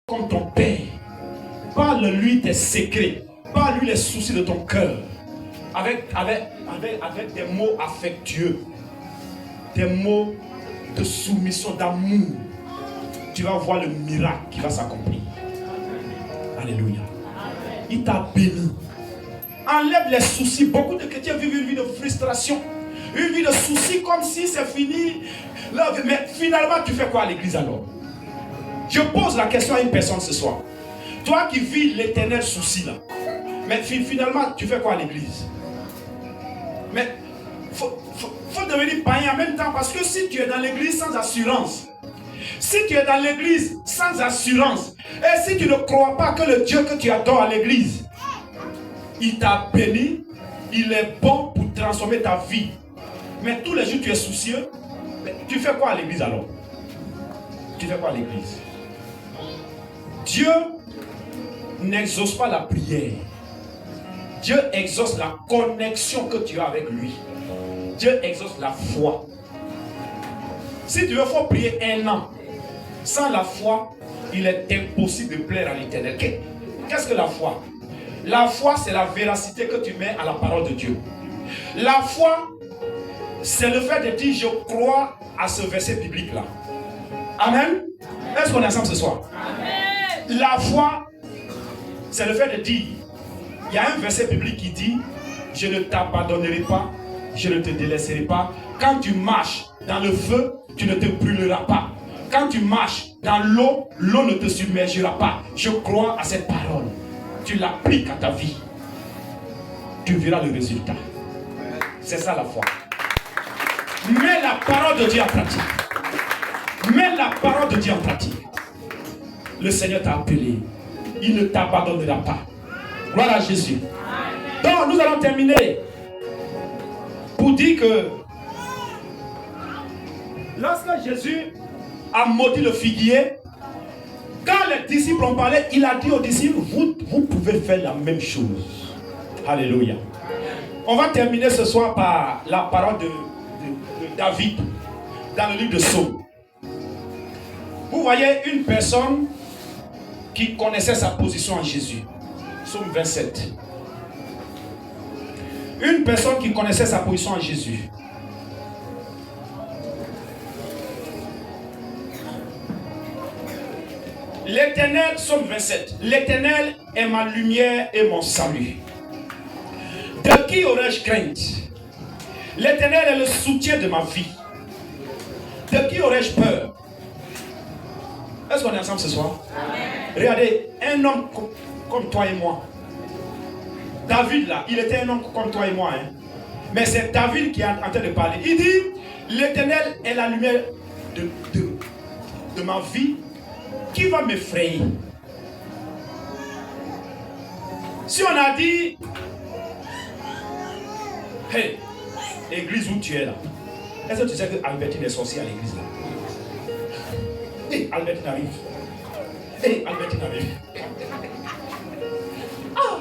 comme ton Père. Parle-lui tes secrets. Parle-lui les soucis de ton cœur. Avec des mots affectueux. Des mots de soumission, d'amour. Tu vas voir le miracle qui va s'accomplir. Alléluia. Il t'a béni. Enlève les soucis. Beaucoup de chrétiens vivent une vie de frustration. Une vie de soucis comme si c'est fini. Mais finalement, tu fais quoi à l'église alors? Je pose la question à une personne ce soir. Toi qui vis l'éternel souci là. Mais finalement, tu fais quoi à l'église? Mais faut devenir païen en même temps, parce que si tu es dans l'église sans assurance, si tu es dans l'église sans assurance, et si tu ne crois pas que le Dieu que tu adores à l'église, il t'a béni, il est bon pour transformer ta vie, mais tous les jours tu es soucieux, tu fais quoi à l'église alors? Tu fais quoi à l'église? Dieu n'exauce pas la prière. Dieu exauce la connexion que tu as avec lui. Dieu exauce la foi. Si tu veux, il faut prier 1 an. Sans la foi, il est impossible de plaire à l'Éternel. Qu'est-ce que la foi? La foi, c'est la véracité que tu mets à la parole de Dieu. La foi, c'est le fait de dire je crois à ce verset biblique-là. Amen. Est-ce qu'on est ensemble ce soir? Amen. La foi, c'est le fait de dire, il y a un verset biblique qui dit, je ne t'abandonnerai pas, je ne te délaisserai pas. Quand tu marches dans le feu, tu ne te brûleras pas. Quand tu marches dans l'eau, l'eau ne te submergera pas. Je crois à cette parole. Tu l'appliques à ta vie. Tu verras le résultat. C'est ça la foi. Mets la parole de Dieu en pratique. Mets la parole de Dieu en pratique. Le Seigneur t'a appelé. Il ne t'abandonnera pas. Gloire à Jésus. Donc nous allons terminer pour dire que lorsque Jésus a maudit le figuier, quand les disciples ont parlé, il a dit aux disciples, vous pouvez faire la même chose. Alléluia. On va terminer ce soir par la parole de David dans le livre de Psaume. Vous voyez une personne qui connaissait sa position en Jésus. Psaume 27. Une personne qui connaissait sa position en Jésus. L'Éternel, Psaume 27. L'Éternel est ma lumière et mon salut. De qui aurais-je crainte? L'Éternel est le soutien de ma vie. De qui aurais-je peur? Est-ce qu'on est ensemble ce soir? Amen. Regardez, un homme comme toi et moi. David là, il était un homme comme toi et moi. Hein? Mais c'est David qui est en train de parler. Il dit, l'Éternel est la lumière de ma vie. Qui va m'effrayer? Si on a dit, hey, église où tu es là, est-ce que tu sais que Albertine est sorcière à l'église là? Hey, Albertine arrive. Hey, Albertine arrive. Ah.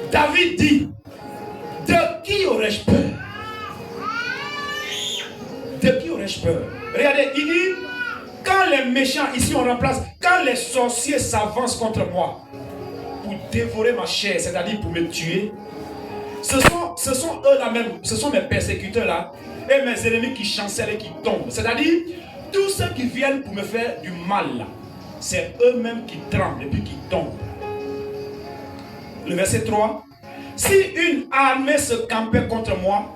David dit, de qui aurais-je peur? De qui aurais-je peur? Regardez, il dit, quand les méchants, ici on remplace, quand les sorciers s'avancent contre moi pour dévorer ma chair, c'est-à-dire pour me tuer, ce sont eux là même, ce sont mes persécuteurs là, et mes ennemis qui chancellent et qui tombent. C'est-à-dire, tous ceux qui viennent pour me faire du mal là, c'est eux-mêmes qui tremblent et puis qui tombent. Le verset 3. Si une armée se campait contre moi,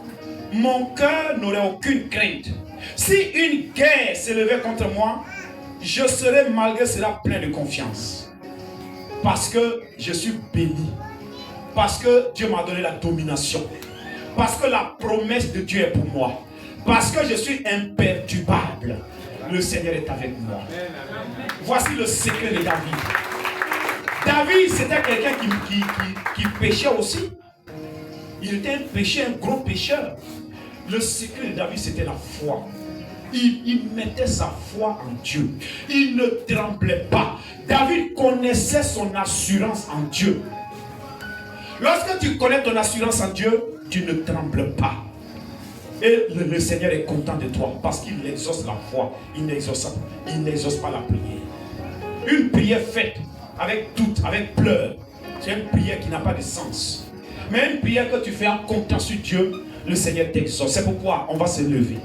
mon cœur n'aurait aucune crainte. Si une guerre s'élevait contre moi, je serais malgré cela plein de confiance. Parce que je suis béni. Parce que Dieu m'a donné la domination. Parce que la promesse de Dieu est pour moi. Parce que je suis imperturbable. Le Seigneur est avec moi. Voici le secret de David. David, c'était quelqu'un qui péchait aussi. Il était un pécheur, un gros pécheur. Le secret de David, c'était la foi. Il mettait sa foi en Dieu. Il ne tremblait pas. David connaissait son assurance en Dieu. Lorsque tu connais ton assurance en Dieu, tu ne trembles pas. Et le Seigneur est content de toi parce qu'il exauce la foi. Il n'exauce pas la prière. Une prière faite avec doute, avec pleurs, c'est une prière qui n'a pas de sens. Mais une prière que tu fais en comptant sur Dieu, le Seigneur t'exauce. C'est pourquoi on va se lever.